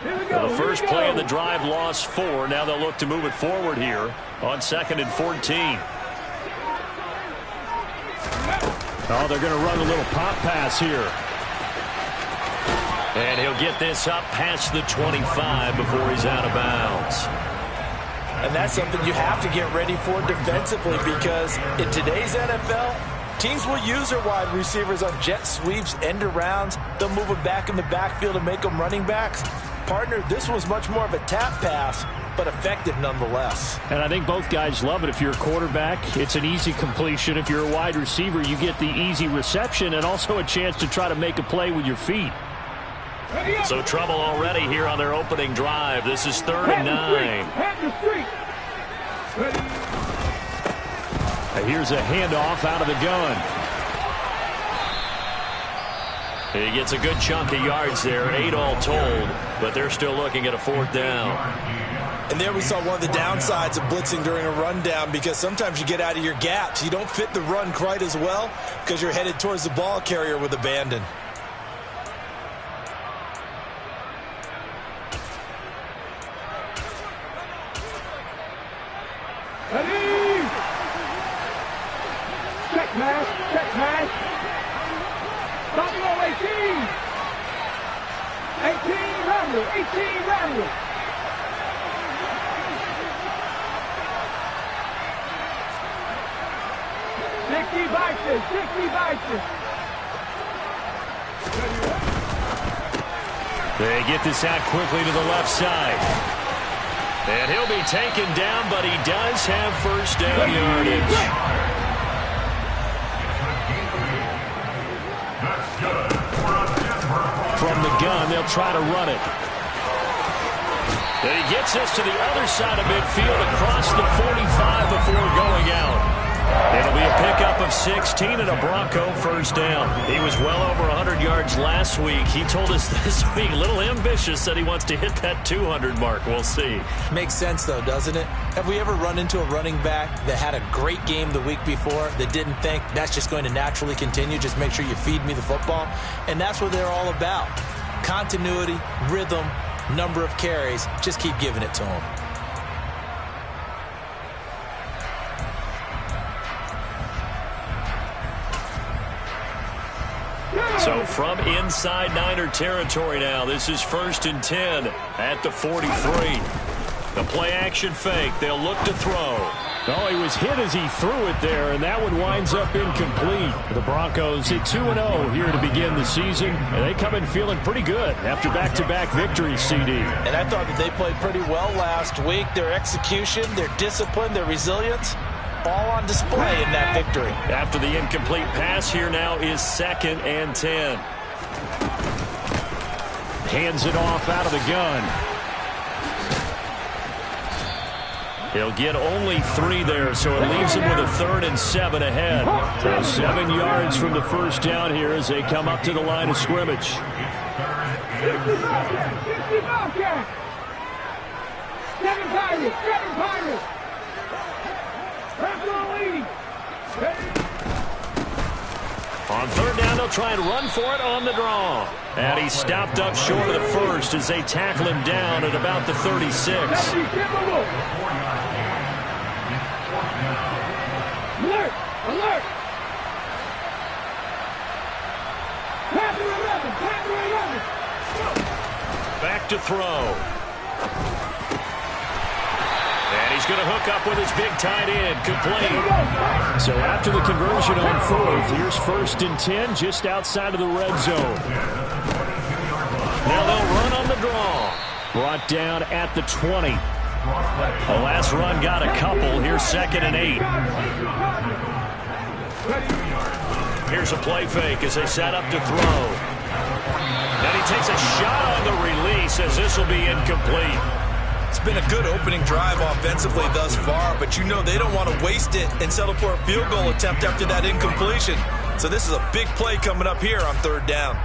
Well, the first play of the drive lost 4. Now they'll look to move it forward here on 2nd and 14. Oh, they're going to run a little pop pass here. And he'll get this up past the 25 before he's out of bounds. And that's something you have to get ready for defensively, because in today's NFL, teams will use their wide receivers on jet sweeps, end arounds. They'll move them back in the backfield and make them running backs. Partner, this was much more of a tap pass, but effective nonetheless. And I think both guys love it. If you're a quarterback, it's an easy completion. If you're a wide receiver, you get the easy reception and also a chance to try to make a play with your feet. So trouble already here on their opening drive. This is 3rd and 9. Here's a handoff out of the gun. He gets a good chunk of yards there, 8 all told, but they're still looking at a 4th down. And there we saw one of the downsides of blitzing during a rundown, because sometimes you get out of your gaps. You don't fit the run quite as well because you're headed towards the ball carrier with abandon. Check pass, check pass. Buffalo 18. 18 Randall, 18 Randall. Bison, 60 Bison. They get this out quickly to the left side. And he'll be taken down, but he does have first down yardage. From the gun, they'll try to run it. And he gets this to the other side of midfield across the 45 before going out. It'll be a pickup of 16 and a Bronco first down. He was well over 100 yards last week. He told us this week, a little ambitious, said he wants to hit that 200 mark. We'll see. Makes sense, though, doesn't it? Have we ever run into a running back that had a great game the week before that didn't think that's just going to naturally continue? Just make sure you feed me the football. And that's what they're all about. Continuity, rhythm, number of carries. Just keep giving it to them. So from inside Niner territory now, this is 1st and 10 at the 43. The play action fake. They'll look to throw. Oh, he was hit as he threw it there, and that one winds up incomplete. The Broncos hit 2-0 here to begin the season, and they come in feeling pretty good after back-to-back victories, CD. And I thought that they played pretty well last week. Their execution, their discipline, their resilience, all on display in that victory. After the incomplete pass, here now is 2nd and 10. Hands it off out of the gun. He'll get only 3 there, so it leaves him with a 3rd and 7 ahead. So 7 yards from the first down here as they come up to the line of scrimmage. 50 Bobcats. 7 Pirates, 7 Pirates. On 3rd down, they'll try and run for it on the draw. And he stopped up short of the first as they tackle him down at about the 36. Alert! Alert! Panther 11! Panther 11! Back to throw. And he's going to hook up with his big tight end, complete. So after the conversion on 4th, here's 1st and 10 just outside of the red zone. Now they'll run on the draw. Brought down at the 20. The last run got a couple. Here's 2nd and 8. Here's a play fake as they set up to throw. And he takes a shot on the release as this will be incomplete. It's been a good opening drive offensively thus far, but you know they don't want to waste it and settle for a field goal attempt after that incompletion. So this is a big play coming up here on 3rd down.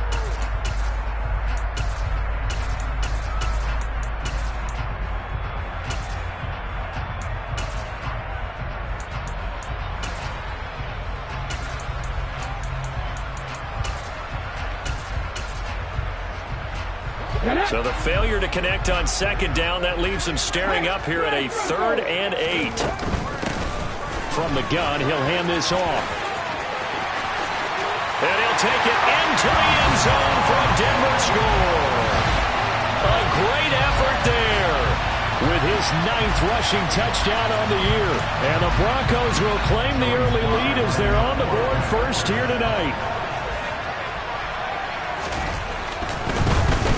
So the failure to connect on second down, that leaves him staring up here at a 3rd and 8. From the gun, he'll hand this off. And he'll take it into the end zone for a Denver score. A great effort there. With his 9th rushing touchdown on the year. And the Broncos will claim the early lead as they're on the board first here tonight.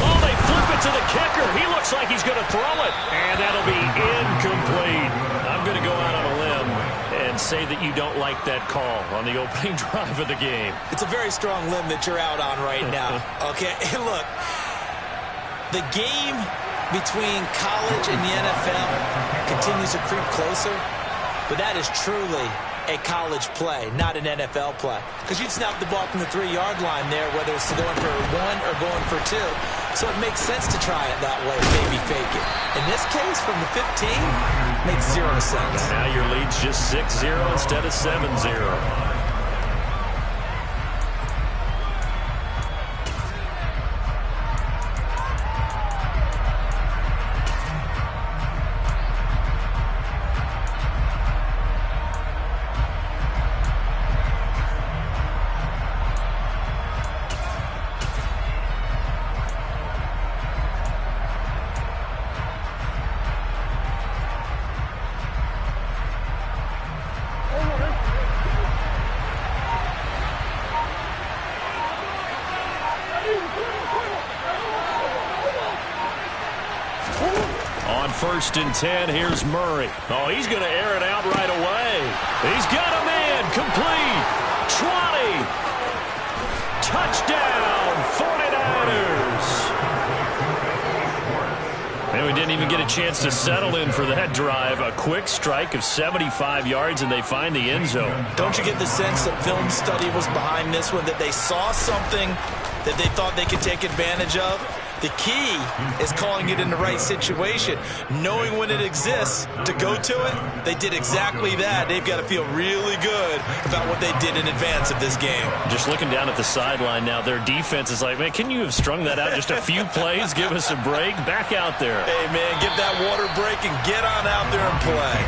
Oh, they flip it to the kicker. He looks like he's going to throw it. And that'll be incomplete. I'm going to go out on a limb and say that you don't like that call on the opening drive of the game. It's a very strong limb that you're out on right now. Okay, look, the game between college and the NFL continues to creep closer, but that is truly a college play, not an NFL play. Because you'd snap the ball from the 3-yard line there, whether it's going for 1 or going for 2. So it makes sense to try it that way, maybe fake it. In this case, from the 15, makes 0 sense. Now your lead's just 6-0 instead of 7-0. On 1st and 10, here's Murray. Oh, he's going to air it out right away. He's got a man, complete. 20. Touchdown, 49ers. And we didn't even get a chance to settle in for that drive. A quick strike of 75 yards, and they find the end zone. Don't you get the sense that film study was behind this one, that they saw something that they thought they could take advantage of? The key is calling it in the right situation, knowing when it exists to go to it. They did exactly that. They've got to feel really good about what they did in advance of this game. Just looking down at the sideline now, their defense is like, man, can you have strung that out just a few plays? Give us a break. Back out there. Hey, man, give that water break and get on out there and play.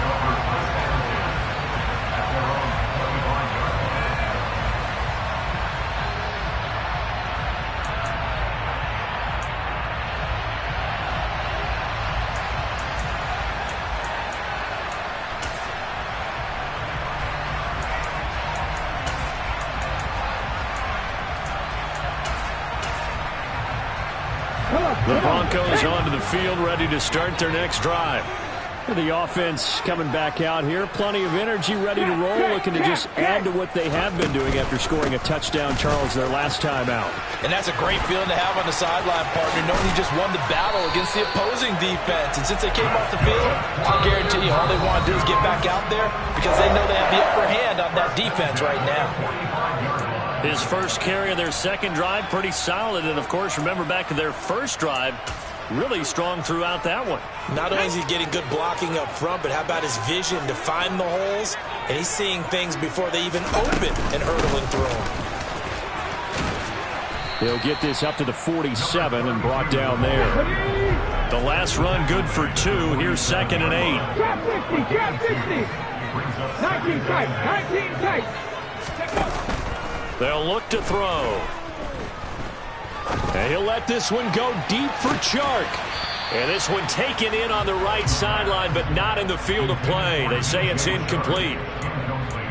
The Broncos onto the field, ready to start their next drive. The offense coming back out here. Plenty of energy, ready to roll, looking to just add to what they have been doing after scoring a touchdown, Charles, their last time out. And that's a great feeling to have on the sideline, partner, knowing you just won the battle against the opposing defense. And since they came off the field, I'll guarantee you all they want to do is get back out there because they know they have the upper hand on that defense right now. His first carry of their second drive, pretty solid. And, of course, remember back to their first drive, really strong throughout that one. Not only is he getting good blocking up front, but how about his vision to find the holes? And he's seeing things before they even open and hurdling through them. He'll get this up to the 47 and brought down there. The last run good for 2. Here's 2nd and 8. Trap 60, trap 60. 19 tight, 19 tight. They'll look to throw. And he'll let this one go deep for Chark. And this one taken in on the right sideline, but not in the field of play. They say it's incomplete.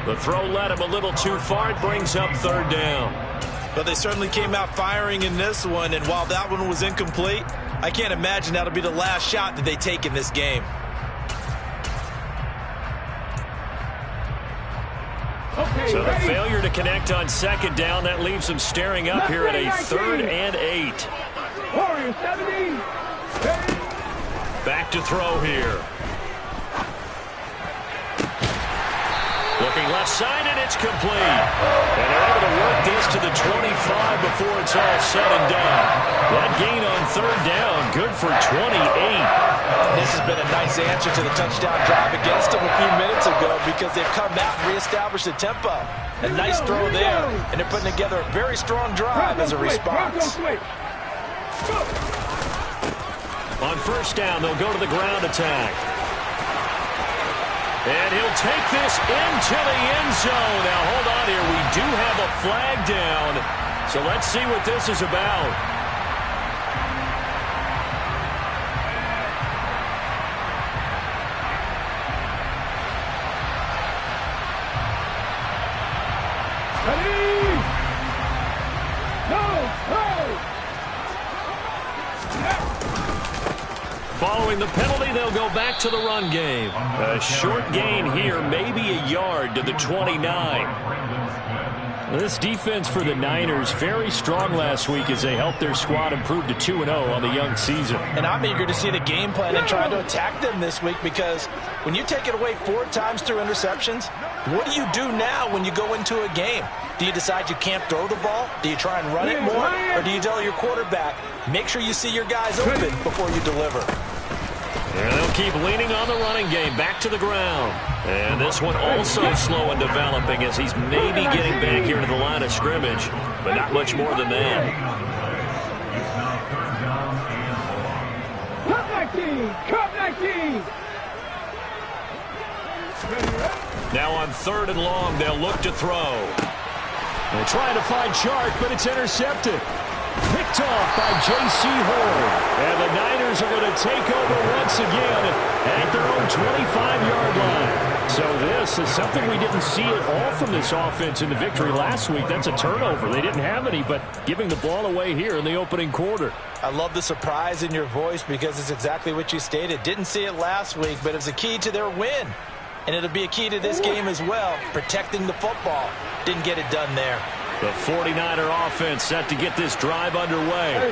The throw led him a little too far. It brings up 3rd down. But they certainly came out firing in this one, and while that one was incomplete, I can't imagine that'll be the last shot that they take in this game. Okay, So the ready? failure to connect on 2nd down, that leaves them staring up here at a 3rd and 8. Warrior 70. Back to throw here. Looking left side, and it's complete. And they're able to work this to the 25 before it's all said and done. That gain on 3rd down, good for 28. This has been a nice answer to the touchdown drive against them a few minutes ago because they've come out and reestablished the tempo. A nice throw there, and they're putting together a very strong drive as a response. On first down, they'll go to the ground attack. And he'll take this into the end zone. Now, hold on here. We do have a flag down. So let's see what this is about. Following the penalty, they'll go back to the run game. A short gain here, maybe a yard to the 29. This defense for the Niners, very strong last week as they helped their squad improve to 2-0 on the young season. And I'm eager to see the game plan and trying to attack them this week, because when you take it away 4 times through interceptions, what do you do now when you go into a game? Do you decide you can't throw the ball? Do you try and run it more? Or do you tell your quarterback, make sure you see your guys open before you deliver? And they'll keep leaning on the running game, back to the ground. And this one also slow in developing as he's maybe getting back here to the line of scrimmage, but not much more than that. Cut 19! Now on 3rd and long, they'll look to throw. They're trying to find Chark, but it's intercepted. Picked off by J.C. Horn. And the Niners are going to take over once again at their own 25-yard line. So this is something we didn't see at all from this offense in the victory last week. That's a turnover. They didn't have any, but giving the ball away here in the opening quarter. I love the surprise in your voice, because it's exactly what you stated. Didn't see it last week, but it's a key to their win. And it'll be a key to this game as well, protecting the football. Didn't get it done there. The 49er offense set to get this drive underway.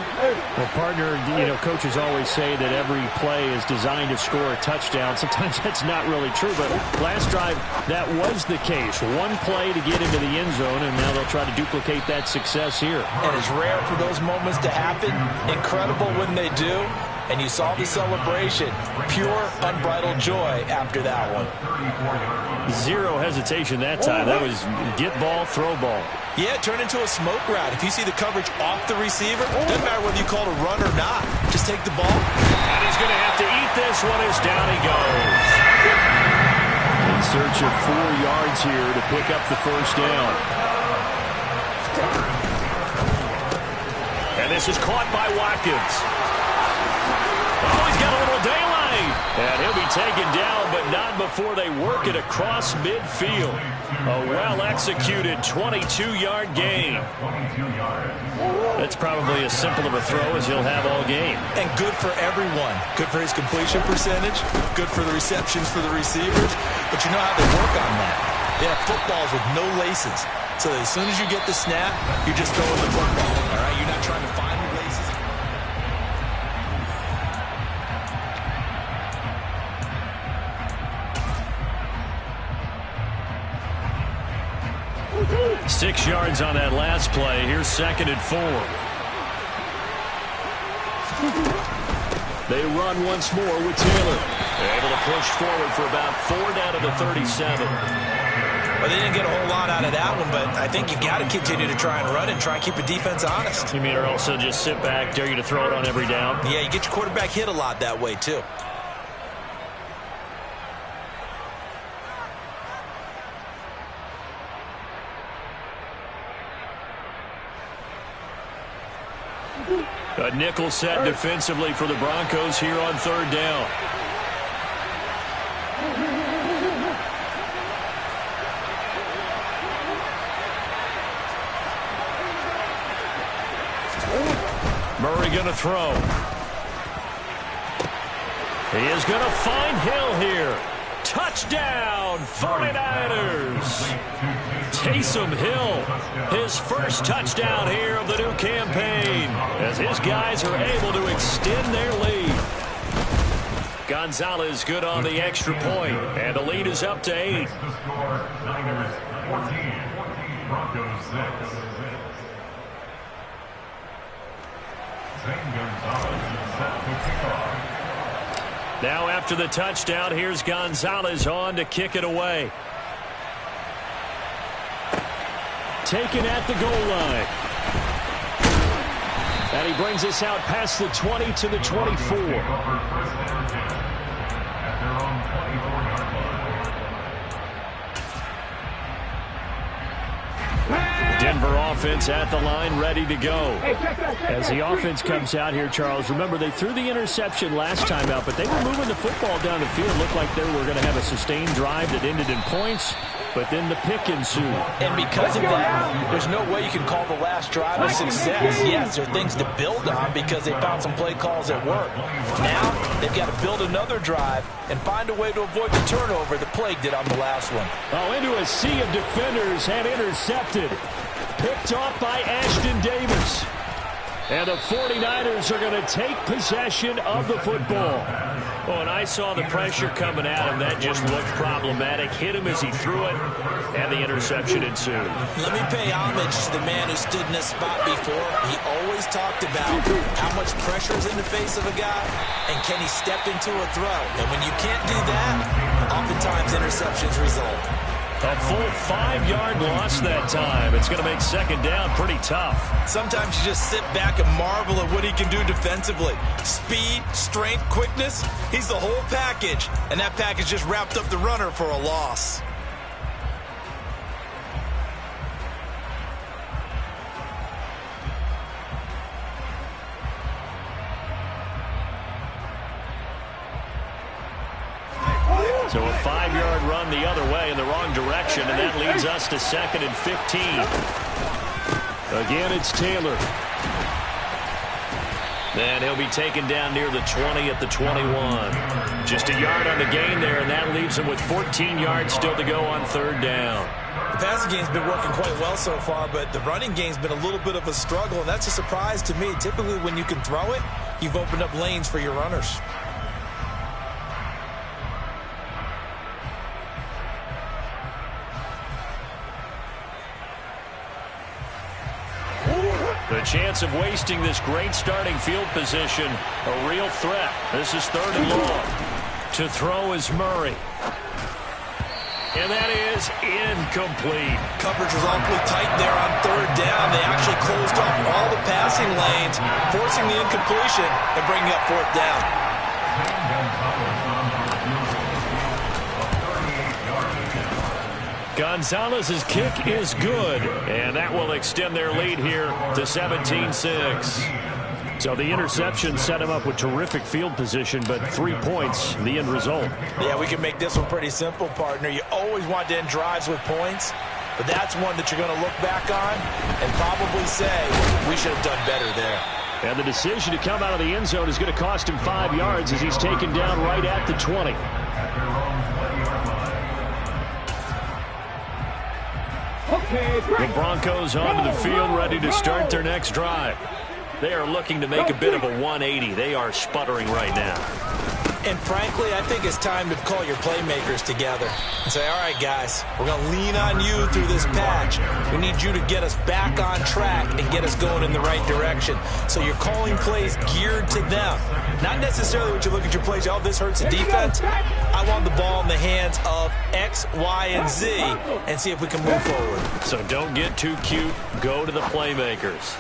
Well, partner, coaches always say that every play is designed to score a touchdown. Sometimes that's not really true, but last drive, that was the case. One play to get into the end zone, and now they'll try to duplicate that success here. And it's rare for those moments to happen. Incredible when they do. And you saw the celebration. Pure, unbridled joy after that one. Zero hesitation that time. That was get ball, throw ball. Yeah, turn into a smoke route. If you see the coverage off the receiver, doesn't matter whether you call it a run or not. Just take the ball. And he's going to have to eat this one as down he goes. In search of 4 yards here to pick up the first down. And this is caught by Watkins. Oh, he's got a little daylight. And he'll be taken down, but not before they work it across midfield. A well-executed 22-yard gain. That's probably as simple of a throw as he'll have all game. And good for everyone. Good for his completion percentage. Good for the receptions for the receivers. But you know how they work on that. They have footballs with no laces. So as soon as you get the snap, you're just throwing the football. All right? You're not trying to find the laces. Six yards on that last play. Here's 2nd and 4. They run once more with Taylor. They're able to push forward for about 4 down to the 37. Well, they didn't get a whole lot out of that one, but I think you got to continue to try and run and try and keep the defense honest. You mean, or also just sit back, dare you to throw it on every down? Yeah, you get your quarterback hit a lot that way, too. A nickel set defensively for the Broncos here on 3rd down. Murray going to throw. He is going to find Hill here. Touchdown, 49ers. Taysom Hill, his first touchdown here of the new campaign, as his guys are able to extend their lead. Gonzalez good on the extra point, and the lead is up to 8. Niners 14, Broncos 6. Now after the touchdown, here's Gonzalez on to kick it away. Taken at the goal line. And he brings us out past the 20 to the 24. Denver offense at the line, ready to go. As the offense comes out here, Charles, remember they threw the interception last time out, but they were moving the football down the field. Looked like they were going to have a sustained drive that ended in points, but then the pick ensued. And because of that, there's no way you can call the last drive a success. Yes, there are things to build on because they found some play calls that work. Now they've got to build another drive and find a way to avoid the turnover the plague did on the last one. Oh, into a sea of defenders and intercepted. Picked off by Ashton Davis. And the 49ers are going to take possession of the football. Oh, and I saw the pressure coming at him. That just looked problematic. Hit him as he threw it, and the interception ensued. Let me pay homage to the man who stood in this spot before. He always talked about how much pressure is in the face of a guy, and can he step into a throw. And when you can't do that, oftentimes interceptions result. A full 5-yard loss that time. It's going to make second down pretty tough. Sometimes you just sit back and marvel at what he can do defensively. Speed, strength, quickness, he's the whole package. And that package just wrapped up the runner for a loss. So a 5-yard run the other way in the wrong direction, and that leads us to 2nd and 15. Again, it's Taylor. Then he'll be taken down near the 20 at the 21. Just a yard on the gain there, and that leaves him with 14 yards still to go on 3rd down. The passing game's been working quite well so far, but the running game's been a little bit of a struggle, and that's a surprise to me. Typically, when you can throw it, you've opened up lanes for your runners. The chance of wasting this great starting field position, a real threat. This is 3rd and long. To throw is Murray. And that is incomplete. Coverage was awfully tight there on 3rd down. They actually closed off all the passing lanes, forcing the incompletion and bringing up 4th down. Gonzalez's kick is good, and that will extend their lead here to 17-6. So the interception set him up with terrific field position, but 3 points, the end result. Yeah, we can make this one pretty simple, partner. You always want to end drives with points, but that's one that you're going to look back on and probably say, we should have done better there. And the decision to come out of the end zone is going to cost him 5 yards as he's taken down right at the 20. The Broncos onto the field, ready to start their next drive. They are looking to make a bit of a 180. They are sputtering right now. And frankly, I think it's time to call your playmakers together and say, all right, guys, we're going to lean on you through this patch. We need you to get us back on track and get us going in the right direction. So you're calling plays geared to them. Not necessarily what you look at your plays, oh, this hurts the defense. I want the ball in the hands of X, Y, and Z and see if we can move forward. So don't get too cute. Go to the playmakers.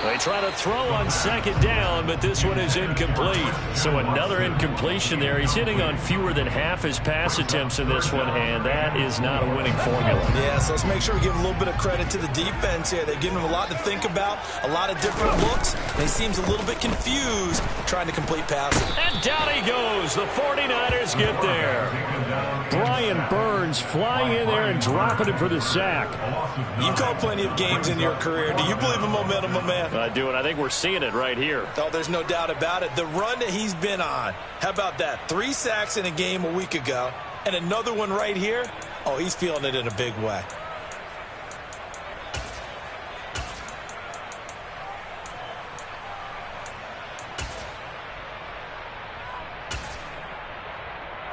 They try to throw on 2nd down, but this one is incomplete. So another incompletion there. He's hitting on fewer than half his pass attempts in this one, and that is not a winning formula. Yeah, so let's make sure we give a little bit of credit to the defense here. They've given him a lot to think about, a lot of different looks, and he seems a little bit confused trying to complete passes. And down he goes. The 49ers get there. Brian Burns flying in there and dropping him for the sack. You've called plenty of games in your career. Do you believe in momentum, my man? I do, and I think we're seeing it right here. Oh, there's no doubt about it. The run that he's been on, how about that? 3 sacks in a game a week ago, and another one right here. Oh, he's feeling it in a big way.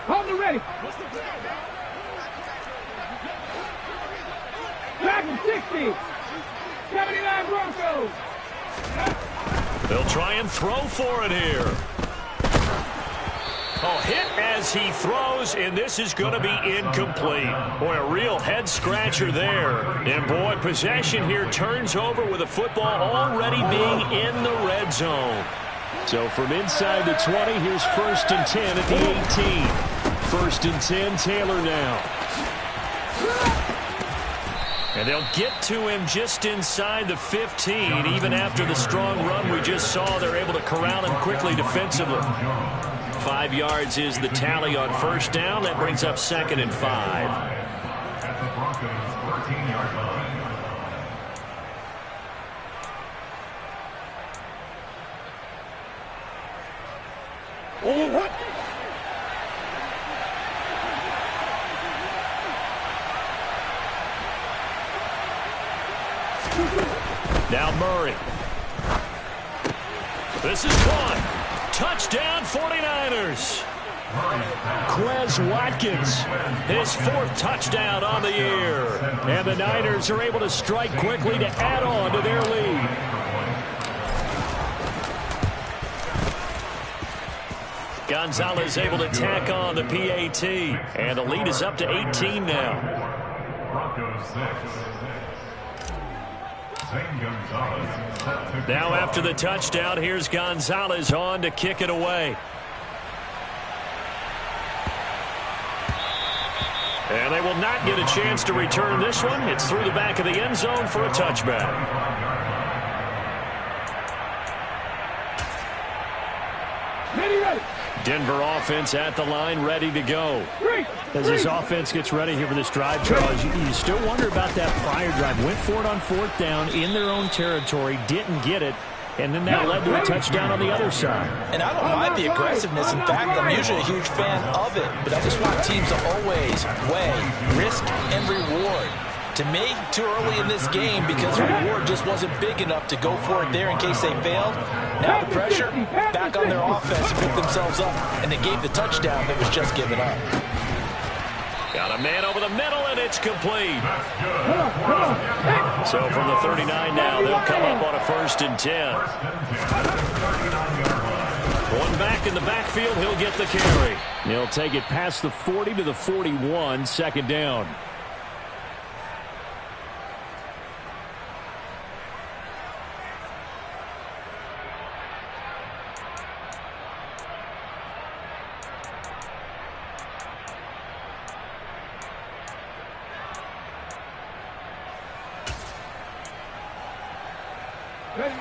Hold it ready. Back in 60. 79 Broncos. They'll try and throw for it here. Oh, hit as he throws, and this is going to be incomplete. Boy, a real head-scratcher there. And, boy, possession here turns over with the football already being in the red zone. So from inside the 20, here's 1st and 10 at the 18. 1st and 10, Taylor now. And they'll get to him just inside the 15. Even after the strong run we just saw, they're able to corral him quickly defensively. 5 yards is the tally on 1st down. That brings up 2nd and 5. At the Broncos' 13-yard line. Now Murray. This is one. Touchdown 49ers. Quez Watkins. His 4th touchdown on the year. And the Niners are able to strike quickly to add on to their lead. Gonzalez able to tack on the PAT. And the lead is up to 18 now. Broncos 6. Now after the touchdown, here's Gonzalez on to kick it away. And they will not get a chance to return this one. It's through the back of the end zone for a touchback. Ready. Denver offense at the line, ready to go. As this offense gets ready here for this drive, Charles, you still wonder about that prior drive. Went for it on 4th down in their own territory, didn't get it, and then that led to a touchdown on the other side. And I don't mind the aggressiveness. In fact, I'm usually a huge fan of it. But I just want teams to always weigh risk and reward. To me, too early in this game because the reward just wasn't big enough to go for it there in case they failed. Now the pressure back on their offense to pick themselves up, and they gave the touchdown that was just given up. Got a man over the middle, and it's complete. So from the 39 now, they'll come up on a 1st and 10. One back in the backfield, he'll get the carry. He'll take it past the 40 to the 41, 2nd down.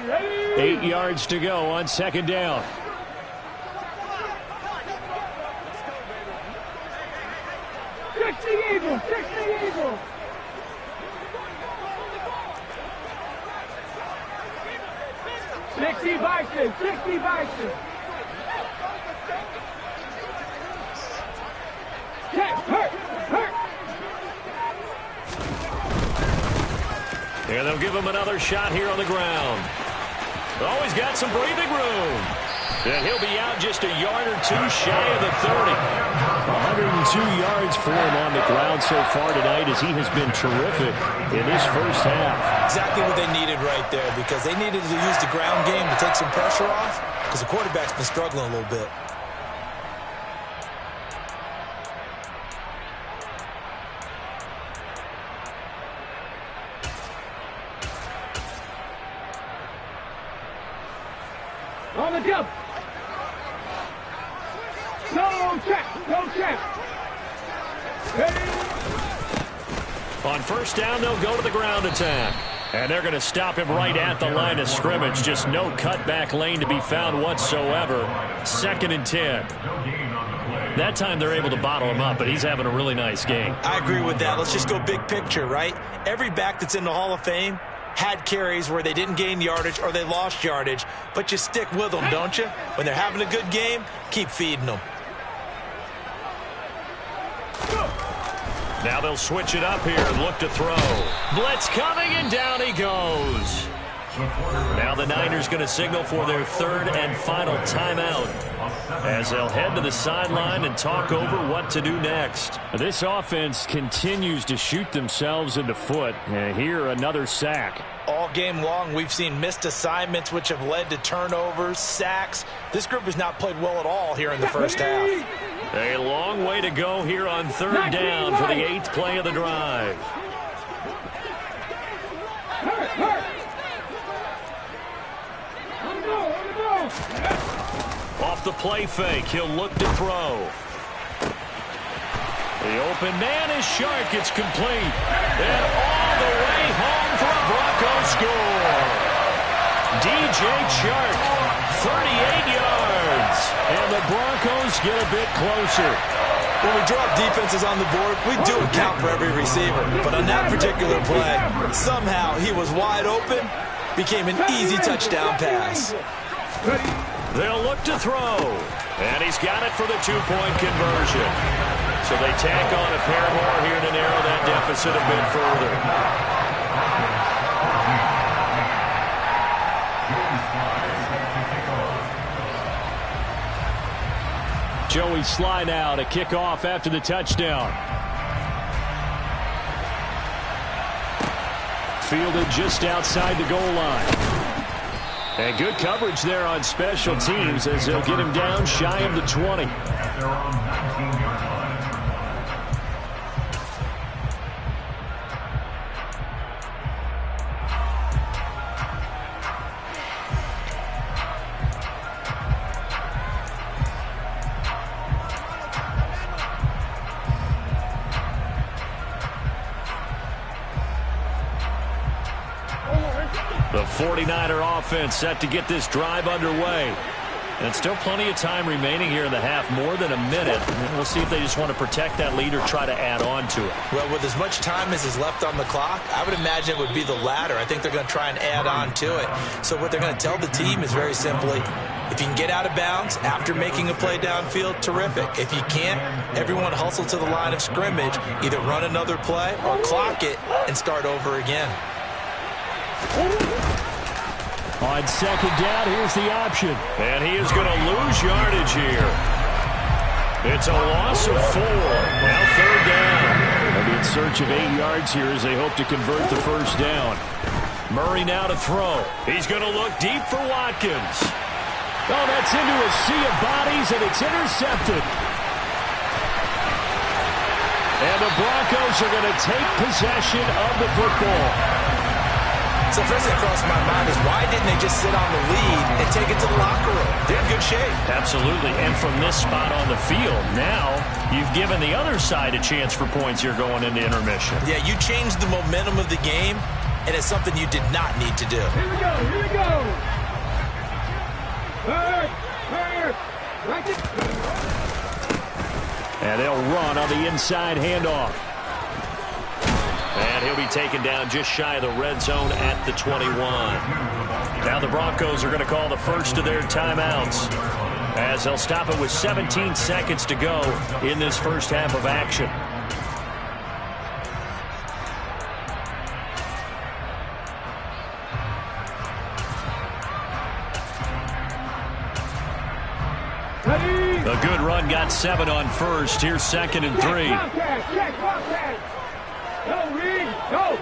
Ready. 8 yards to go on 2nd down. Eagle. 60 Bison. Hurt. And they'll give him another shot here on the ground. Oh, he's got some breathing room. And he'll be out just a yard or two shy of the 30. 102 yards for him on the ground so far tonight as he has been terrific in this 1st half. Exactly what they needed right there because they needed to use the ground game to take some pressure off because the quarterback's been struggling a little bit. On the jump. No check. Ready. On 1st down, they'll go to the ground attack. And they're going to stop him right at the line of scrimmage. Just no cutback lane to be found whatsoever. 2nd and 10. That time they're able to bottle him up, but he's having a really nice game. I agree with that. Let's just go big picture, right? Every back that's in the Hall of Fame had carries where they didn't gain yardage or they lost yardage, but you stick with them, don't you? When they're having a good game, keep feeding them. Now they'll switch it up here and look to throw. Blitz coming, and down he goes. Now the Niners going to signal for their 3rd and final timeout. as they'll head to the sideline and talk over what to do next. This offense continues to shoot themselves in the foot. And here, another sack. All game long, we've seen missed assignments, which have led to turnovers, sacks. This group has not played well at all here in the first half. A long way to go here on third down for the 8th play of the drive. Off the play fake, he'll look to throw. The open man is Chark. It's complete. And all the way home for a Bronco score. DJ Chark, 38 yards. And the Broncos get a bit closer. When we drop defenses on the board, we do account for every receiver. But on that particular play, somehow he was wide open, became an easy touchdown pass. They'll look to throw. And he's got it for the 2-point conversion. So they tack on a pair more here to narrow that deficit a bit further. Joey Slye now to kick off after the touchdown. Fielded just outside the goal line. And good coverage there on special teams as they'll get him down shy of the 20. At their own 19-yard line. The 49er offense set to get this drive underway. And still plenty of time remaining here in the half, more than a minute. And we'll see if they just want to protect that lead or try to add on to it. Well, with as much time as is left on the clock, I would imagine it would be the latter. I think they're going to try and add on to it. So what they're going to tell the team is very simply, if you can get out of bounds after making a play downfield, terrific. If you can't, everyone hustle to the line of scrimmage, either run another play or clock it and start over again. On second down, here's the option. And he is going to lose yardage here. It's a loss of 4. Now third down. They'll be in search of 8 yards here as they hope to convert the first down. Murray now to throw. He's going to look deep for Watkins. Oh, that's into a sea of bodies, and it's intercepted. And the Broncos are going to take possession of the football. So first thing that crossed my mind is why didn't they just sit on the lead and take it to the locker room? They're in good shape. Absolutely. And from this spot on the field, now you've given the other side a chance for points here going into intermission. Yeah, you changed the momentum of the game, and it's something you did not need to do. Here we go, here we go. Right it. And they'll run on the inside handoff. And he'll be taken down just shy of the red zone at the 21. Now the Broncos are going to call the first of their timeouts as they'll stop it with 17 seconds to go in this first half of action. A good run got 7 on first. Here's 2nd and 3. Check, Bobcat. Go, Reed, go.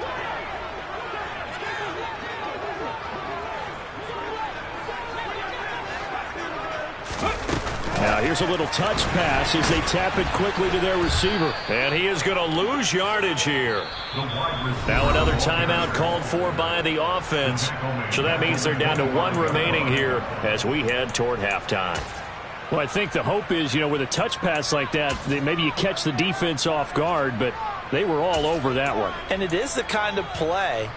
Now here's a little touch pass as they tap it quickly to their receiver. And he is going to lose yardage here. Now another timeout called for by the offense. So that means they're down to 1 remaining here as we head toward halftime. Well, I think the hope is, with a touch pass like that, maybe you catch the defense off guard, but they were all over that one. And it is the kind of play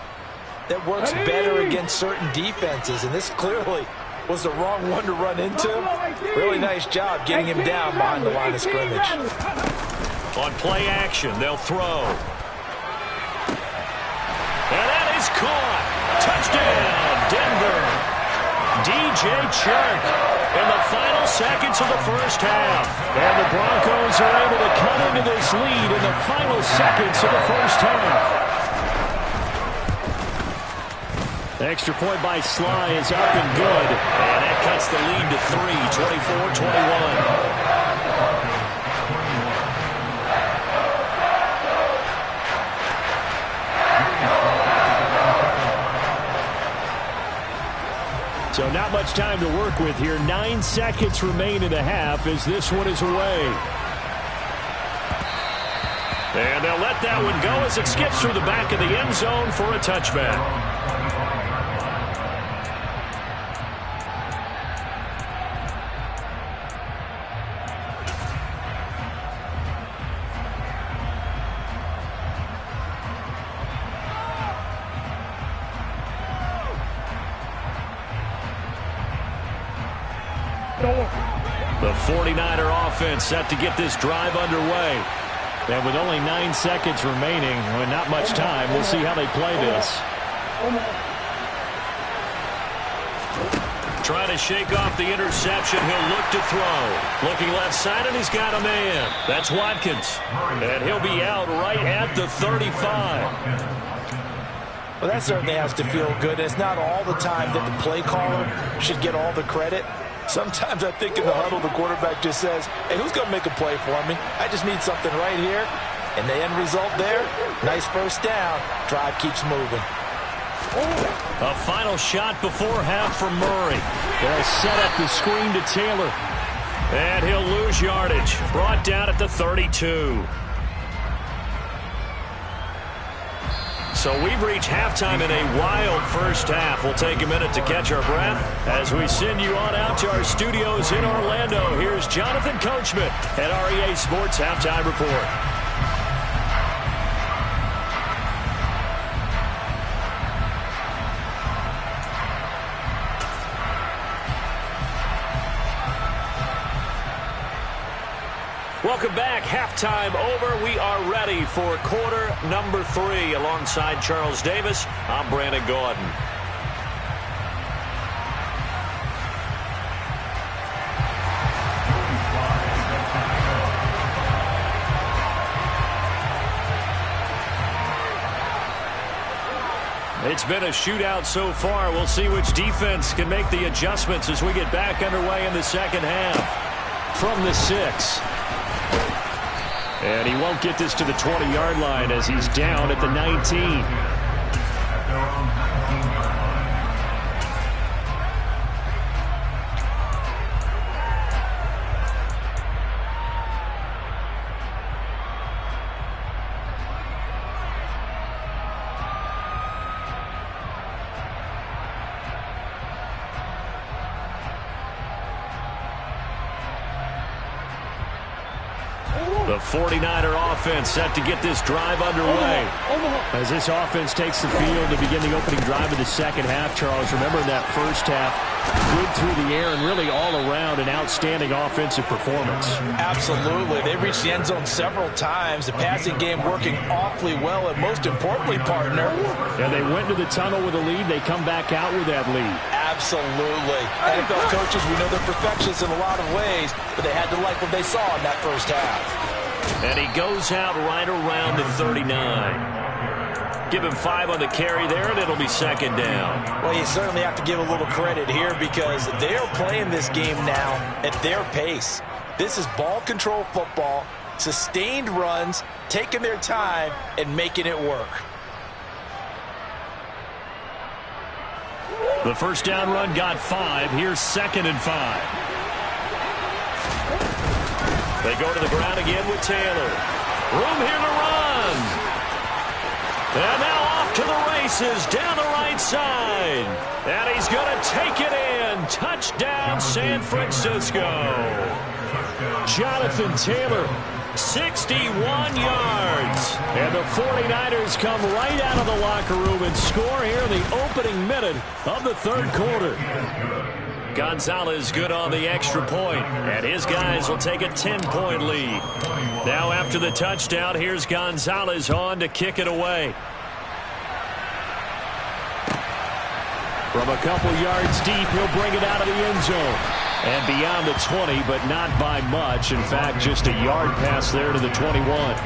that works better against certain defenses, and this clearly was the wrong one to run into. Really nice job getting him down behind the line of scrimmage. On play action, they'll throw. And that is caught. Touchdown, Denver. DJ Chark in the final seconds of the first half. And the Broncos are able to cut into this lead in the final seconds of the first half. Extra point by Sly is up and good. And that cuts the lead to 3, 24-21. So not much time to work with here. 9 seconds remain in the half as this one is away. And they'll let that one go as it skips through the back of the end zone for a touchback. The 49er offense set to get this drive underway. And with only 9 seconds remaining, well, not much time, we'll see how they play this. Trying to shake off the interception. He'll look to throw. Looking left side, and he's got a man. That's Watkins. And he'll be out right at the 35. Well, that certainly has to feel good. It's not all the time that the play caller should get all the credit. Sometimes I think in the huddle, the quarterback just says, hey, who's going to make a play for me? I just need something right here. And the end result there, nice first down. Drive keeps moving. A final shot before half from Murray. They'll set up the screen to Taylor. And he'll lose yardage. Brought down at the 32. So we've reached halftime in a wild first half. We'll take a minute to catch our breath as we send you on out to our studios in Orlando. Here's Jonathan Coachman at REA Sports Halftime Report. Welcome back. Halftime over. We are ready for quarter number 3. Alongside Charles Davis, I'm Brandon Gordon. It's been a shootout so far. We'll see which defense can make the adjustments as we get back underway in the second half. From the 6. And he won't get this to the 20-yard line as he's down at the 19. The 49er offense set to get this drive underway. As this offense takes the field to begin the opening drive of the second half, Charles, remember in that first half, good through the air and really all around an outstanding offensive performance. Absolutely. They reached the end zone several times. The passing game working awfully well, and most importantly, partner. And they went to the tunnel with a lead. They come back out with that lead. Absolutely. NFL coaches, we know they're perfectionists in a lot of ways, but they had to like what they saw in that first half. And he goes out right around the 39. Give him 5 on the carry there, and it'll be second down. Well, you certainly have to give a little credit here because they're playing this game now at their pace. This is ball control football, sustained runs, taking their time, and making it work. The first down run got 5. Here's 2nd and 5. They go to the ground again with Taylor. Room here to run. And now off to the races down the right side. And he's going to take it in. Touchdown, San Francisco. Jonathan Taylor, 61 yards. And the 49ers come right out of the locker room and score here in the opening minute of the third quarter. Gonzalez good on the extra point, and his guys will take a 10-point lead. Now after the touchdown, here's Gonzalez on to kick it away. From a couple yards deep, he'll bring it out of the end zone. And beyond the 20, but not by much. In fact, just a yard pass there to the 21.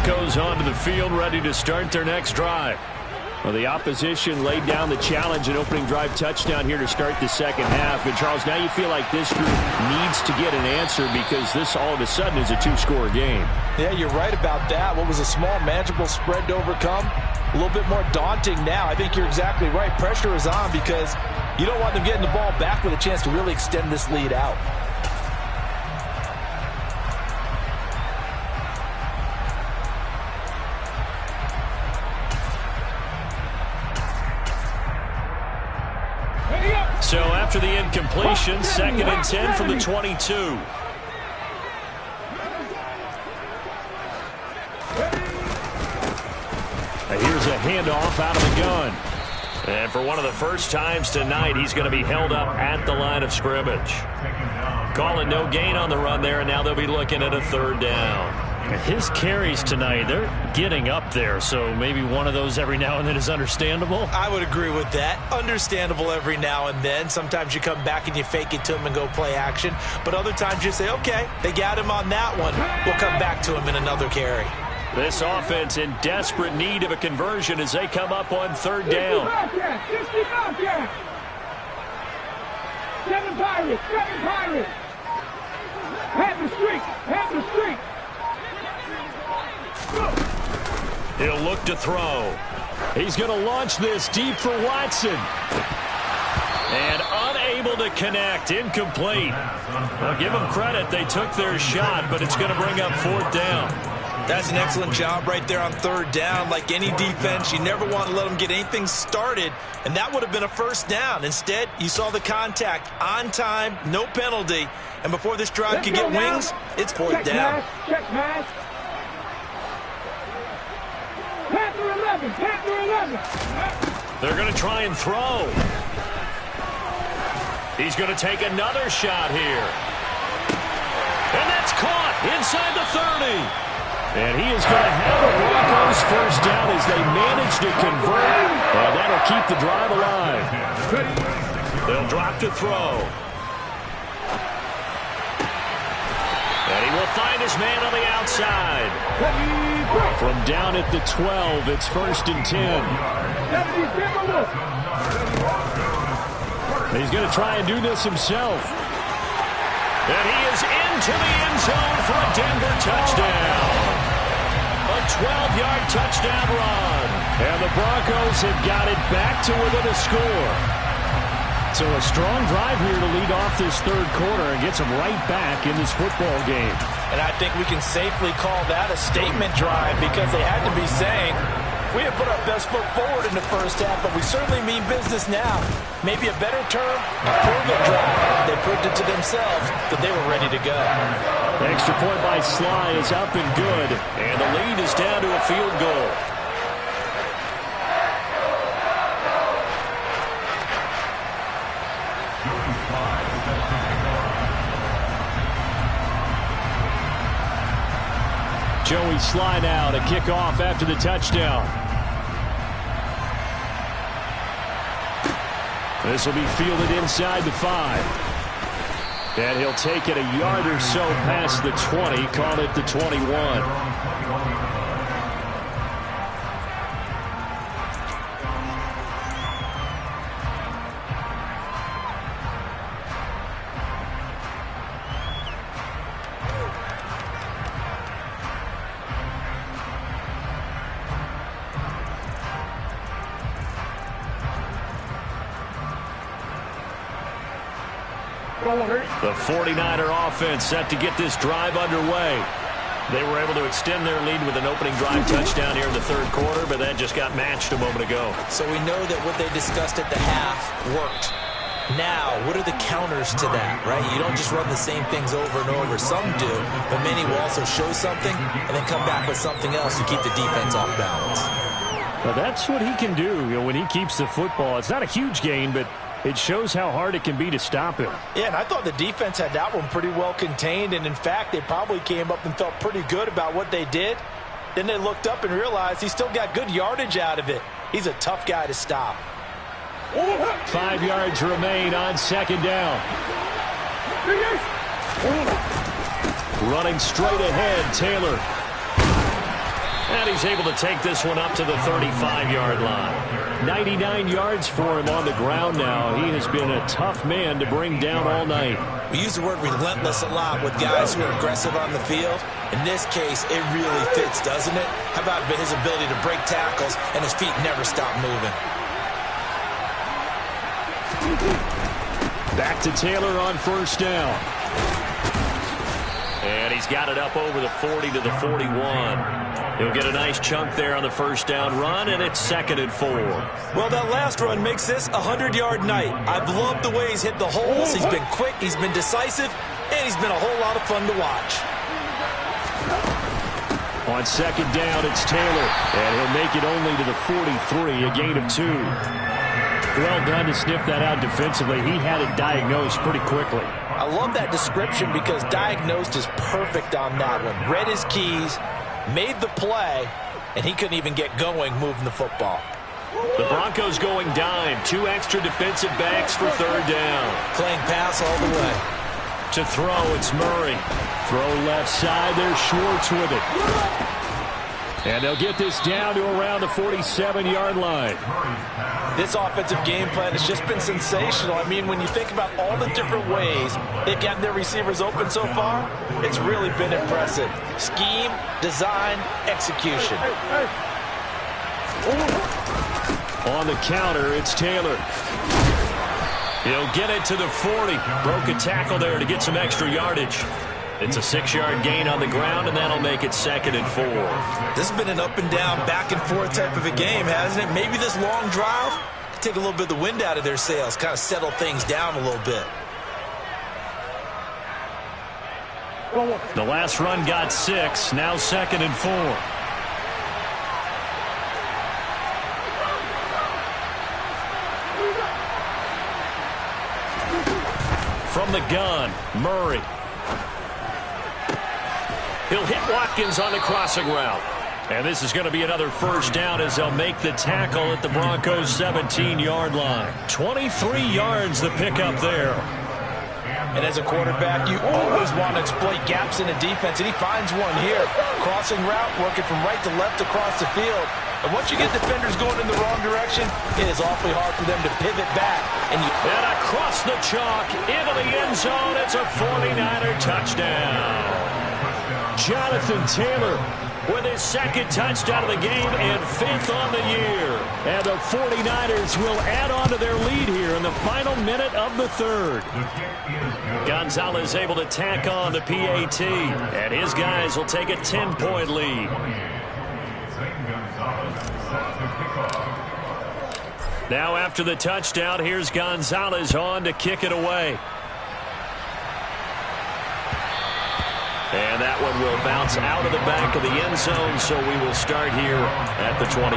Broncos onto the field, ready to start their next drive. Well, the opposition laid down the challenge, an opening drive touchdown here to start the second half. And, Charles, now you feel like this group needs to get an answer because this all of a sudden is a two-score game. Yeah, you're right about that. What was a small, manageable spread to overcome, a little bit more daunting now. I think you're exactly right. Pressure is on because you don't want them getting the ball back with a chance to really extend this lead out. So after the incompletion, 2nd and 10 from the 22. Here's a handoff out of the gun. And for one of the first times tonight, he's going to be held up at the line of scrimmage. Calling no gain on the run there, and now they'll be looking at a 3rd down. His carries tonight, they're getting up there, so maybe one of those every now and then is understandable. I would agree with that. Understandable every now and then. Sometimes you come back and you fake it to him and go play action. But other times you say, okay, they got him on that one. We'll come back to him in another carry. This offense in desperate need of a conversion as they come up on 3rd down. 7 Pirates, 7 Pirates. Have the streak, have the streak. He'll look to throw. He's going to launch this deep for Watson. And unable to connect. Incomplete. I'll give them credit. They took their shot, but it's going to bring up 4th down. That's an excellent job right there on 3rd down. Like any defense, you never want to let them get anything started, and that would have been a 1st down. Instead, you saw the contact on time, no penalty, and before this drive could get wings, it's 4th down. Check match. Panther 11, Panther 11. They're going to try and throw. He's going to take another shot here. And that's caught inside the 30. And he is going to have the Broncos 1st down as they manage to convert. And that'll keep the drive alive. They'll drop to throw. And he will find his man on the outside. From down at the 12, it's 1st and 10. He's going to try and do this himself. And he is into the end zone for a Denver touchdown. A 12-yard touchdown run. And the Broncos have got it back to within a score. So a strong drive here to lead off this 3rd quarter and gets them right back in this football game. And I think we can safely call that a statement drive because they had to be saying, we have put our best foot forward in the 1st half, but we certainly mean business now. Maybe a better term, a prove-it drive. They proved it to themselves that they were ready to go. Extra point by Sly is up and good. And the lead is down to a field goal. Joey Sly now to kick off after the touchdown. This will be fielded inside the 5. And he'll take it a yard or so past the 20, call it the 21. The 49er offense set to get this drive underway. They were able to extend their lead with an opening drive touchdown here in the 3rd quarter, but that just got matched a moment ago. So we know that what they discussed at the half worked. Now, what are the counters to that, right? You don't just run the same things over and over. Some do, but many will also show something and then come back with something else to keep the defense off balance. Well, that's what he can do, when he keeps the football. It's not a huge gain, but it shows how hard it can be to stop him. Yeah, and I thought the defense had that one pretty well contained, and in fact, they probably came up and felt pretty good about what they did. Then they looked up and realized he still got good yardage out of it. He's a tough guy to stop. 5 yards remain on 2nd down. Running straight ahead, Taylor. And he's able to take this one up to the 35-yard line. 99 yards for him on the ground now. He has been a tough man to bring down all night. We use the word relentless a lot with guys who are aggressive on the field. In this case, it really fits, doesn't it? How about his ability to break tackles and his feet never stop moving? Back to Taylor on first down. And he's got it up over the 40 to the 41. He'll get a nice chunk there on the first down run, and it's 2nd and 4. Well, that last run makes this a 100-yard night. I've loved the way he's hit the holes. He's been quick, he's been decisive, and he's been a whole lot of fun to watch. On second down, it's Taylor, and he'll make it only to the 43, a gain of 2. Well done to sniff that out defensively. He had it diagnosed pretty quickly. I love that description because diagnosed is perfect on that one. Read his keys, made the play, and he couldn't even get going moving the football. The Broncos going dime. 2 extra defensive backs for 3rd down. Playing pass all the way. To throw, it's Murray. Throw left side, there's Schwartz with it. And they'll get this down to around the 47-yard line. This offensive game plan has just been sensational. I mean, when you think about all the different ways they've gotten their receivers open so far, it's really been impressive. Scheme, design, execution. On the counter, it's Taylor. He'll get it to the 40. Broke a tackle there to get some extra yardage. It's a 6-yard gain on the ground, and that'll make it 2nd and 4. This has been an up-and-down, back-and-forth type of a game, hasn't it? Maybe this long drive can take a little bit of the wind out of their sails, kind of settle things down a little bit. The last run got 6, now 2nd and 4. From the gun, Murray. He'll hit Watkins on the crossing route. And this is going to be another first down as they'll make the tackle at the Broncos' 17-yard line. 23 yards the pickup there. And as a quarterback, you always want to exploit gaps in the defense, and he finds one here. Crossing route, working from right to left across the field. And once you get defenders going in the wrong direction, it is awfully hard for them to pivot back. And across the chalk, into the end zone, it's a 49er touchdown. Jonathan Taylor with his 2nd touchdown of the game and 5th on the year. And the 49ers will add on to their lead here in the final minute of the 3rd. Gonzalez able to tack on the PAT, and his guys will take a 10-point lead. Now after the touchdown, here's Gonzalez on to kick it away. And that one will bounce out of the back of the end zone, so we will start here at the 25.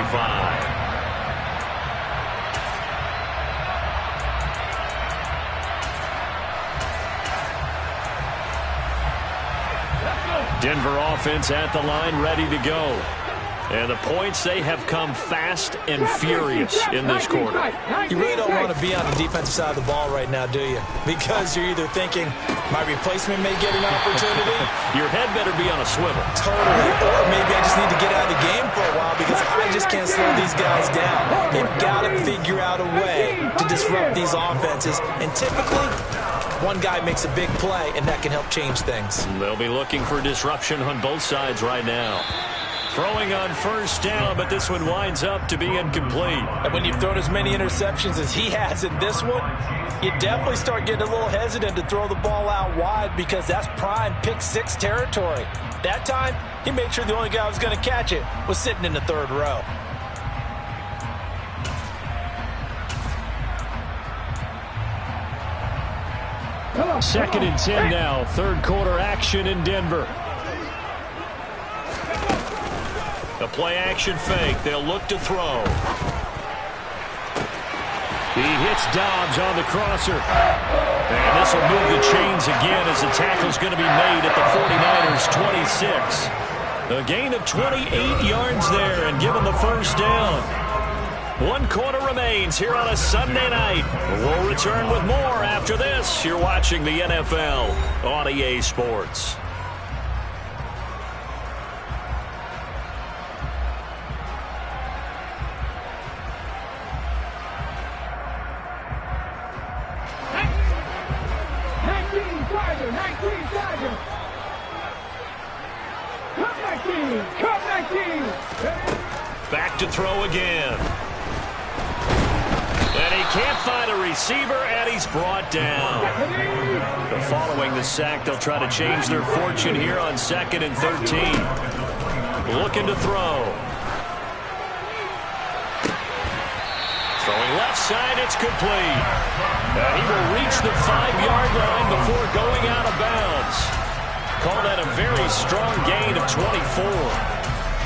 Denver offense at the line, ready to go. And the points, they have come fast and furious in this quarter. You really don't want to be on the defensive side of the ball right now, do you? Because you're either thinking, my replacement may get an opportunity. Your head better be on a swivel. Totally. Or maybe I just need to get out of the game for a while because I just can't slow these guys down. They've got to figure out a way to disrupt these offenses. And typically, one guy makes a big play, and that can help change things. They'll be looking for disruption on both sides right now. Throwing on first down, but this one winds up to be incomplete. And when you've thrown as many interceptions as he has in this one, you definitely start getting a little hesitant to throw the ball out wide because that's prime pick-6 territory. That time, he made sure the only guy who was going to catch it was sitting in the 3rd row. Second and 10 now. 3rd quarter action in Denver. A play-action fake. They'll look to throw. He hits Dobbs on the crosser. And this will move the chains again as the tackle's going to be made at the 49ers' 26. A gain of 28 yards there and give them the first down. 1 quarter remains here on a Sunday night. We'll return with more after this. You're watching the NFL on EA Sports. Tiger, 19 Tiger. Come 19, come 19. Back to throw again. And he can't find a receiver, and he's brought down. But following the sack, they'll try to change their fortune here on 2nd and 13. Looking to throw. Throwing left side, it's complete. And he will reach the 5-yard line before going out of bounds. Call that a very strong gain of 24.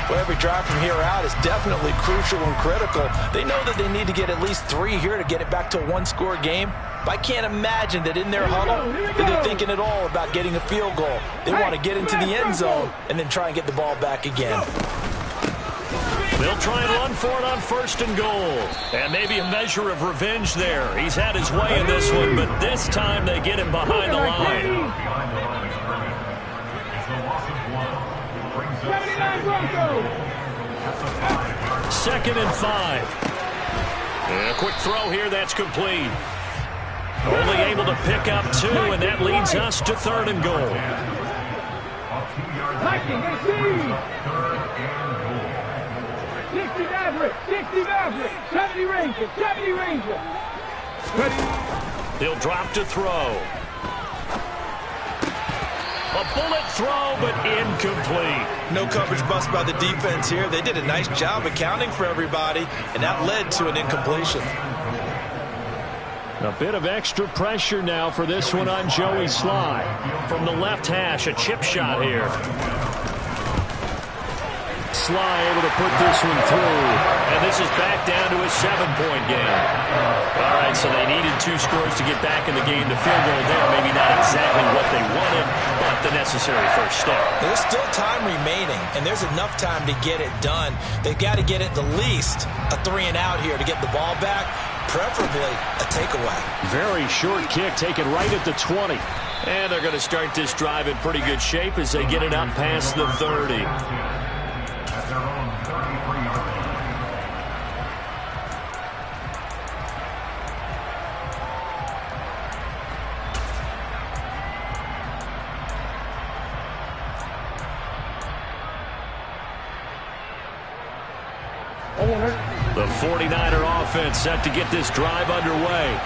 Well, every drive from here out is definitely crucial and critical. They know that they need to get at least 3 here to get it back to a one-score game. But I can't imagine that in their huddle that they're thinking at all about getting a field goal. They want to get into the end zone and then try and get the ball back again. They'll try and run for it on 1st and goal. And maybe a measure of revenge there. He's had his way in this one, but this time they get him behind the line. 2nd and 5. And a quick throw here, that's complete. Only able to pick up 2, and that leads us to 3rd and goal. 60 Maverick, 60 Maverick, 70 Ranger, 70 Ranger. He'll drop to throw. A bullet throw, but incomplete. No coverage bust by the defense here. They did a nice job accounting for everybody, and that led to an incompletion. A bit of extra pressure now for this one on Joey Slye. From the left hash, a chip shot here. Slye able to put this one through. And this is back down to a 7-point game. All right, so they needed 2 scores to get back in the game. The field goal there, maybe not exactly what they wanted, but the necessary first step. There's still time remaining, and there's enough time to get it done. They've got to get at the least a 3-and-out here to get the ball back, preferably a takeaway. Very short kick taken right at the 20. And they're going to start this drive in pretty good shape as they get it up past the 30. At their own 33-yard line. The 49er offense set to get this drive underway.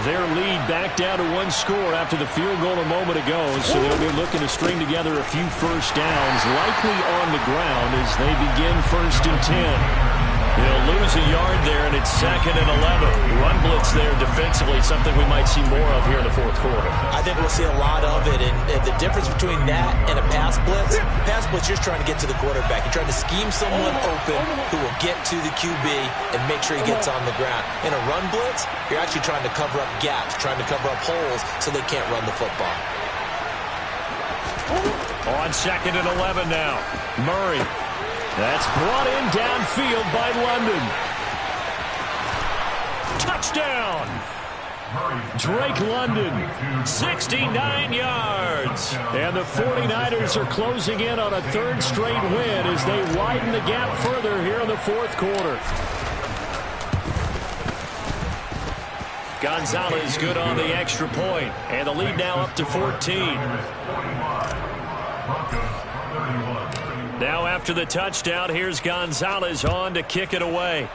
Their lead back down to 1 score after the field goal a moment ago, so they'll be looking to string together a few first downs, likely on the ground as they begin 1st and 10. They'll lose a yard there, and it's 2nd and 11. Run blitz there defensively, something we might see more of here in the 4th quarter. I think we'll see a lot of it, and the difference between that and a pass blitz, you're just trying to get to the quarterback. You're trying to scheme someone open who will get to the QB and make sure he gets on the ground. In a run blitz, you're actually trying to cover up gaps, trying to cover up holes so they can't run the football. On 2nd and 11 now. Murray. That's brought in downfield by London. Touchdown! Drake London, 69 yards. And the 49ers are closing in on a 3rd straight win as they widen the gap further here in the 4th quarter. Gonzalez good on the extra point, and the lead now up to 14. Now after the touchdown, here's Gonzalez on to kick it away.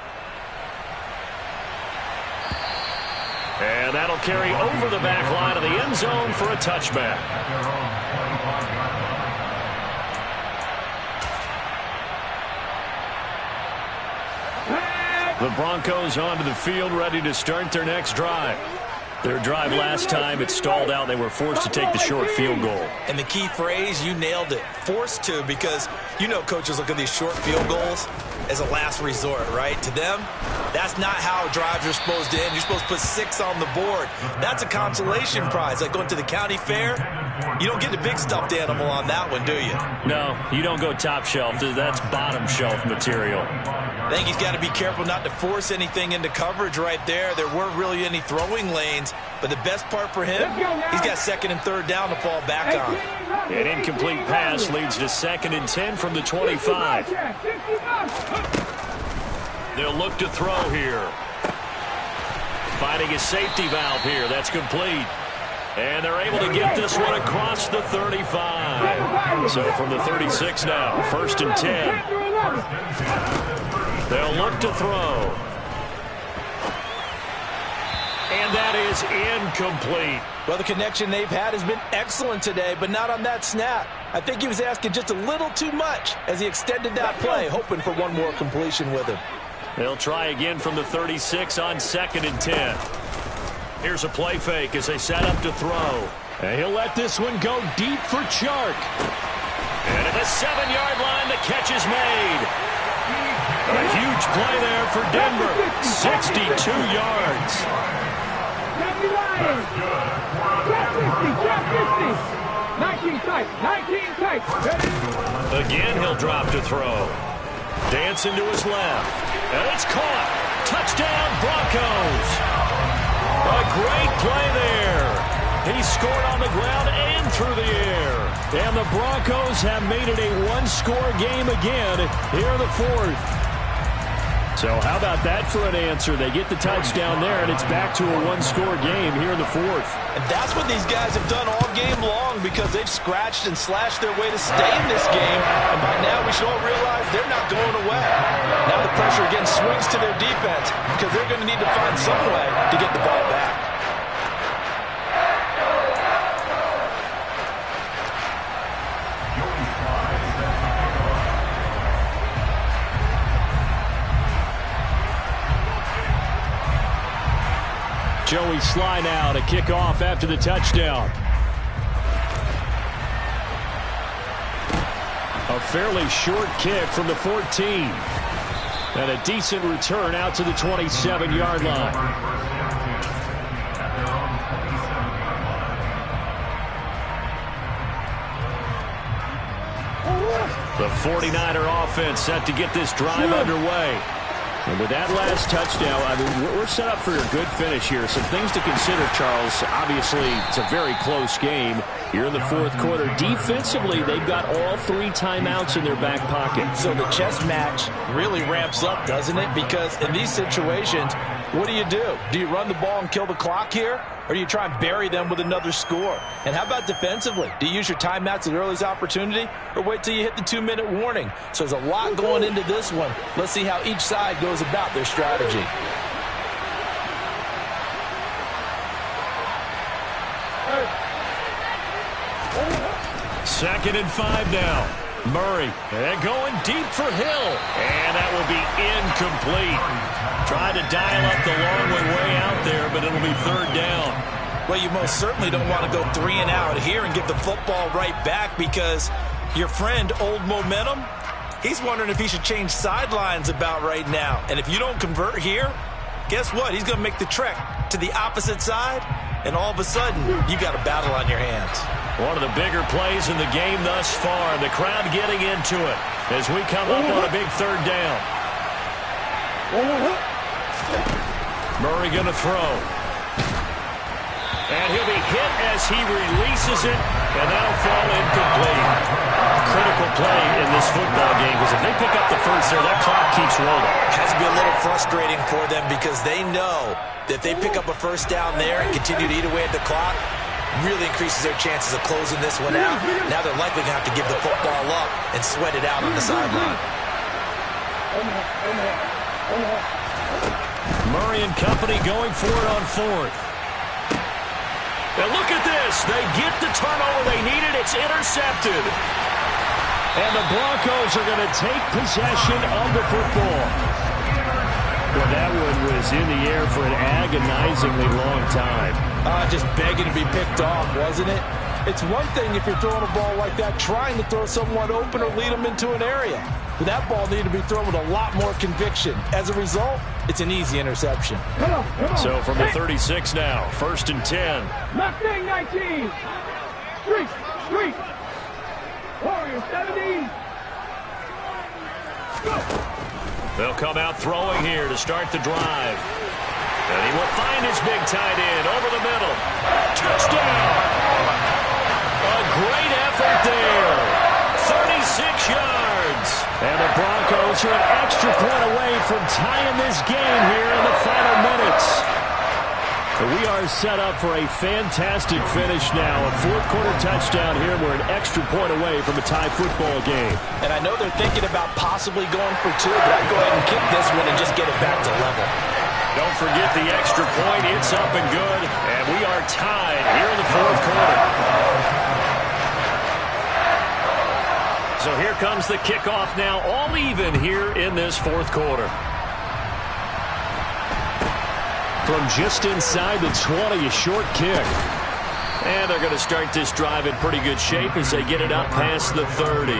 And that'll carry over the back line of the end zone for a touchback. The Broncos onto the field, ready to start their next drive. Their drive last time, it stalled out. They were forced to take the short field goal. And the key phrase, you nailed it, forced to, because you know coaches look at these short field goals as a last resort, right? To them, that's not how drives are supposed to end. You're supposed to put 6 on the board. That's a consolation prize. Like going to the county fair, you don't get the big stuffed animal on that one, do you? No, you don't go top shelf. That's bottom shelf material. I think he's got to be careful not to force anything into coverage right there. There weren't really any throwing lanes, but the best part for him, he's got 2nd and 3rd down to fall back on. An incomplete pass leads to 2nd and 10 from the 25. They'll look to throw here. Finding a safety valve here. That's complete. And they're able to get this one across the 35. So from the 36 now, 1st and 10. They'll look to throw. And that is incomplete. Well, the connection they've had has been excellent today, but not on that snap. I think he was asking just a little too much as he extended that play, hoping for one more completion with him. They'll try again from the 36 on 2nd and 10. Here's a play fake as they set up to throw. And he'll let this one go deep for Chark. And at the 7-yard line, the catch is made. A huge play there for Denver. 62 yards. Again, he'll drop to throw. Dancing to his left. And it's caught. Touchdown, Broncos. A great play there. He scored on the ground and through the air. And the Broncos have made it a one-score game again here in the 4th. So how about that for an answer? They get the touchdown there, and it's back to a one-score game here in the 4th. And that's what these guys have done all game long because they've scratched and slashed their way to stay in this game. And by now we should all realize they're not going away. Now the pressure again swings to their defense because they're going to need to find some way to get the ball back. Joey Sly now to kick off after the touchdown. A fairly short kick from the 14. And a decent return out to the 27-yard line. The 49er offense set to get this drive underway. And with that last touchdown, I mean, we're set up for a good finish here. Some things to consider, Charles. Obviously, it's a very close game here in the 4th quarter. Defensively, they've got all 3 timeouts in their back pocket. So the chess match really ramps up, doesn't it? Because in these situations, what do? Do you run the ball and kill the clock here? Or do you try and bury them with another score? And how about defensively? Do you use your timeouts at the earliest opportunity? Or wait till you hit the 2-minute warning? So there's a lot going into this one. Let's see how each side goes about their strategy. Second and 5 now. Murray, and going deep for Hill. And that will be incomplete. Tried to dial up the long way out there, but it'll be 3rd down. Well, you most certainly don't want to go 3 and out here and get the football right back because your friend, Old Momentum, he's wondering if he should change sidelines about right now. And if you don't convert here, guess what? He's going to make the trek to the opposite side, and all of a sudden, you got a battle on your hands. One of the bigger plays in the game thus far. The crowd getting into it as we come up on a big 3rd down. Murray going to throw. And he'll be hit as he releases it, and that'll fall incomplete. Critical play in this football game because if they pick up the first there, that clock keeps rolling. It has to be a little frustrating for them because they know that if they pick up a first down there and continue to eat away at the clock, really increases their chances of closing this one out. Now they're likely going to have to give the football up and sweat it out on the sideline. Murray and company going for it on 4th. And look at this. They get the turnover they needed. It's intercepted. And the Broncos are going to take possession of the football. Well, that one was in the air for an agonizingly long time. Just begging to be picked off, wasn't it? It's one thing if you're throwing a ball like that, trying to throw someone open or lead them into an area. But that ball needed to be thrown with a lot more conviction. As a result, it's an easy interception. Come on. So from the 36 now, 1st and 10. Left wing 19. Street. Warriors 70. Go. They'll come out throwing here to start the drive. And he will find his big tight end over the middle. Touchdown! A great effort there. 36 yards. And the Broncos are an extra point away from tying this game here in the final minutes. We are set up for a fantastic finish now. A fourth-quarter touchdown here. We're an extra point away from a tie football game. And I know they're thinking about possibly going for two, but I'd go ahead and kick this one and just get it back to level. Don't forget the extra point. It's up and good. And we are tied here in the fourth quarter. So here comes the kickoff now, all even here in this fourth quarter. From just inside the 20, a short kick. And they're going to start this drive in pretty good shape as they get it up past the 30.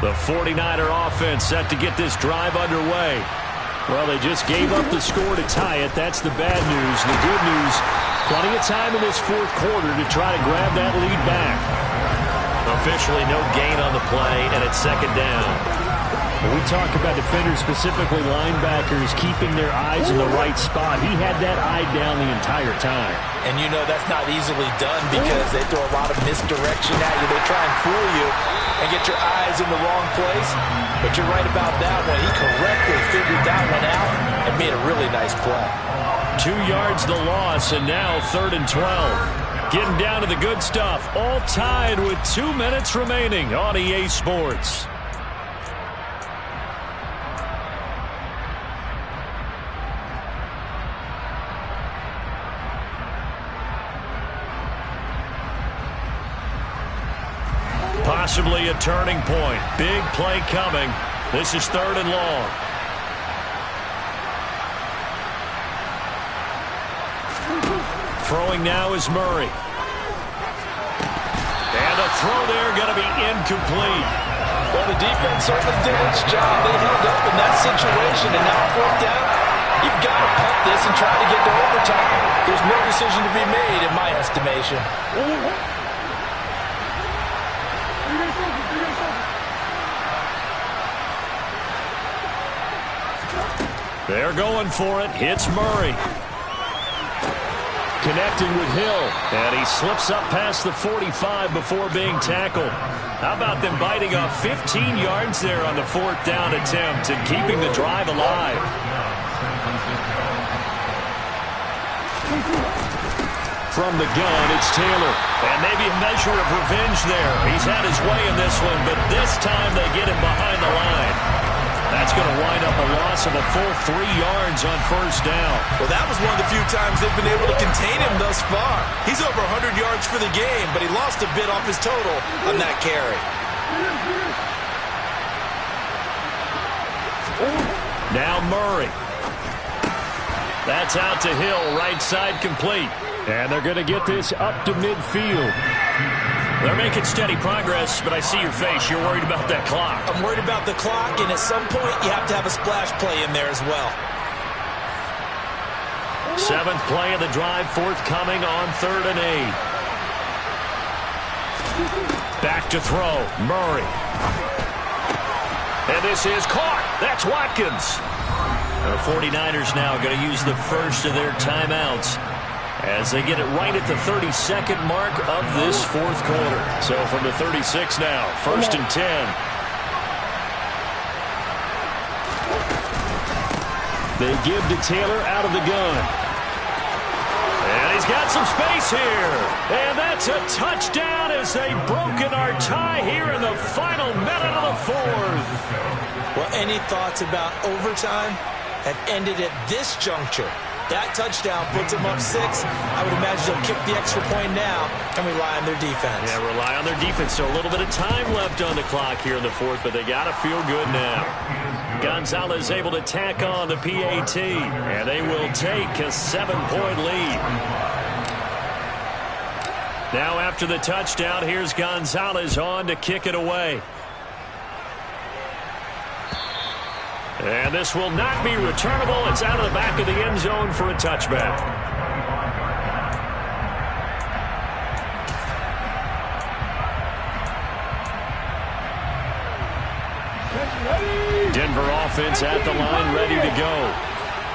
The 49er offense set to get this drive underway. Well, they just gave up the score to tie it. That's the bad news. The good news, plenty of time in this fourth quarter to try to grab that lead back. Officially no gain on the play, and it's second down. When we talk about defenders, specifically linebackers, keeping their eyes in the right spot, he had that eye down the entire time. And you know that's not easily done because they throw a lot of misdirection at you. They try and fool you and get your eyes in the wrong place. But you're right about that one. He correctly figured that one out and made a really nice play. 2 yards the loss, and now 3rd and 12. Getting down to the good stuff. All tied with 2 minutes remaining on EA Sports. Possibly a turning point. Big play coming. This is 3rd and long. Throwing now is Murray. And a throw there going to be incomplete. Well, the defense certainly did its job. They held up in that situation, and now 4th down, you've got to punt this and try to get to overtime. There's no decision to be made in my estimation. They're going for it. Hits Murray. Connecting with Hill. And he slips up past the 45 before being tackled. How about them biting off 15 yards there on the 4th down attempt and keeping the drive alive? From the gun, it's Taylor. And maybe a measure of revenge there. He's had his way in this one, but this time they get him behind the line. That's going to wind up a loss of a full 3 yards on 1st down. Well, that was one of the few times they've been able to contain him thus far. He's over 100 yards for the game, but he lost a bit off his total on that carry. Now Murray. That's out to Hill, right side complete. And they're going to get this up to midfield. They're making steady progress, but I see your face. You're worried about that clock. I'm worried about the clock, and at some point you have to have a splash play in there as well. 7th play of the drive, forthcoming on 3rd and 8. Back to throw, Murray. And this is caught. That's Watkins. The 49ers now going to use the first of their timeouts as they get it right at the 32nd mark of this 4th quarter. So from the 36 now, 1st and 10. They give to Taylor out of the gun. And he's got some space here. And that's a touchdown as they've broken our tie here in the final minute of the 4th. Well, any thoughts about overtime have ended at this juncture. That touchdown puts them up 6. I would imagine they'll kick the extra point now and rely on their defense. Yeah, rely on their defense. So a little bit of time left on the clock here in the 4th, but they got to feel good now. Gonzalez able to tack on the PAT, and they will take a 7-point lead. Now after the touchdown, here's Gonzalez on to kick it away. And this will not be returnable. It's out of the back of the end zone for a touchback. Denver offense at the line, ready to go.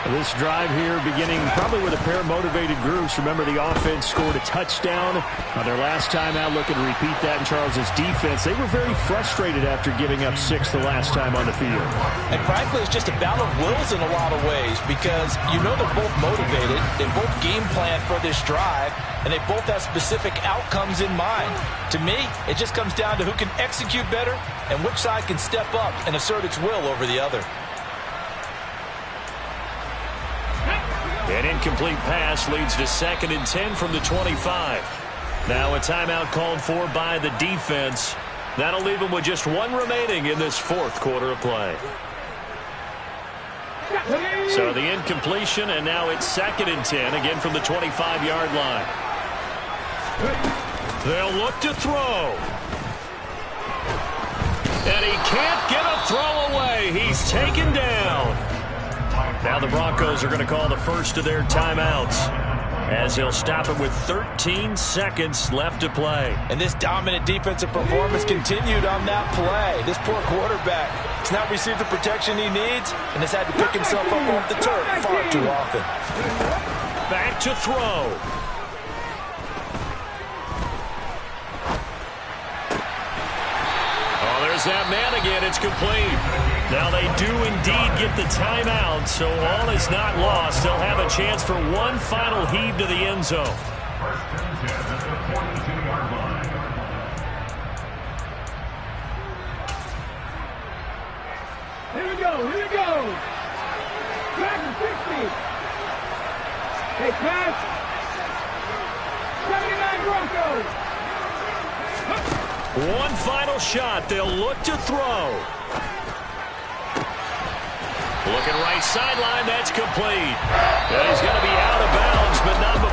This drive here beginning probably with a pair of motivated groups. Remember, the offense scored a touchdown on their last time out. Looking to repeat that in Charles's defense. They were very frustrated after giving up 6 the last time on the field. And frankly, it's just a battle of wills in a lot of ways because you know they're both motivated. They both game plan for this drive, and they both have specific outcomes in mind. To me, it just comes down to who can execute better and which side can step up and assert its will over the other. An incomplete pass leads to 2nd and 10 from the 25. Now a timeout called for by the defense. That'll leave them with just 1 remaining in this 4th quarter of play. So the incompletion, and now it's 2nd and 10, again from the 25-yard line. They'll look to throw. And he can't get a throw away. He's taken down. Now the Broncos are going to call the first of their timeouts as they'll stop it with 13 seconds left to play. And this dominant defensive performance continued on that play. This poor quarterback has not received the protection he needs and has had to pick himself up off the turf far too often. Back to throw. There's that man again. It's complete. Now they do indeed get the timeout, so all is not lost. They'll have a chance for one final heave to the end zone. First and 10 at the 42-yard line. Here we go, here we go. Back to 60. Hey, pass. 79 Broncos. One final shot. They'll look to throw. Looking right sideline. That's complete. And he's going to be out of bounds, but not before.